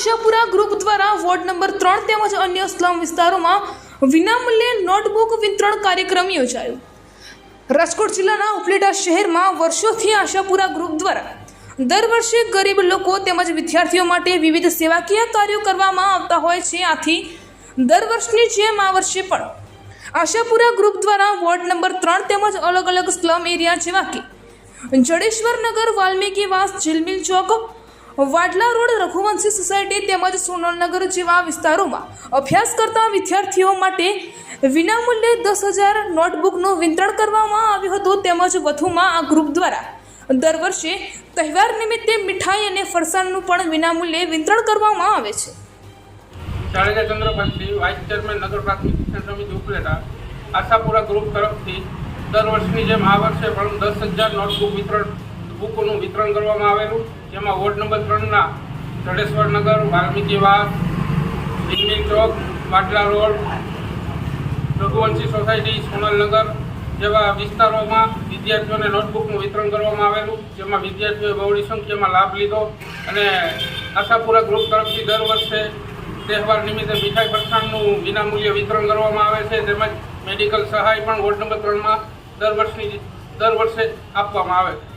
Ashapura group દ્વારા ward number 3 તેમજ અન્ય સ્લમ વિસ્તારોમાં વિનામૂલ્યે નોટબુક વિતરણ કાર્યક્રમ યોજાયો। રાજકોટ જિલ્લાના ઉપલેટા શહેરમાં વર્ષોથી આશાપુરા ગ્રુપ દ્વારા દર વર્ષે ગરીબ લોકો તેમજ વિદ્યાર્થીઓ માટે વિવિધ સેવાકીય કાર્યો કરવામાં આવતા હોય છે। આથી દર વર્ષની જેમ આ વર્ષે પણ આશાપુરા ગ્રુપ દ્વારા વોર્ડ નંબર 3 તેમજ અલગ અલગ સ્લમ એરિયા જેવા કે જડેશ્વર નગર, વાલ્મીકી વાસ, ઝીલમિલ ચોક, વાડલા રોડ, રઘુવંશી સોસાયટી તેમજ સોનલનગર જેવા વિસ્તારોમાં અભ્યાસ કરતા વિદ્યાર્થીઓ માટે વિનામૂલ્યે 10,000 નોટબુકનું વિતરણ કરવામાં આવ્યું હતું। તેમજ વધુમાં આ ગ્રુપ દ્વારા દર વર્ષે તહેવાર નિમિત્તે મીઠાઈ અને ફરસાણનું પણ વિનામૂલ્યે વિતરણ કરવામાં આવે છે। જાડેજા ચંદ્રકાંતસિંહ, વાઇસ ચેરમેન નગર પ્રાથમિક શિક્ષણ સમિતિ ઉપલેટા, આશાપુરા ગ્રુપ તરફથી દર વર્ષની જેમ આ વર્ષે પણ 10,000 બુકોનું વિતરણ કરવામાં આવેલું, જેમાં વોર્ડ નંબર 3ના જડેશ્વર નગર, વાલ્મીકી વાસ, ઝીલમિલ ચોક, વાડલા રોડ, રઘુવંશી સોસાયટી, સોનલનગર જેવા વિસ્તારોમાં વિદ્યાર્થીઓને નોટબુકનું વિતરણ કરવામાં આવેલું, જેમાં વિદ્યાર્થીઓએ બહોળી સંખ્યામાં લાભ લીધો અને આશાપુરા ગ્રુપ તરફથી દર વર્ષે તહેવાર નિમિત્તે મીઠાઈ ફરસાણનું વિનામૂલ્યે વિતરણ કરવામાં આવે છે। તેમજ મેડિકલ સહાય પણ વોર્ડ નંબર 3માં દર વર્ષે આપવામાં આવે છે।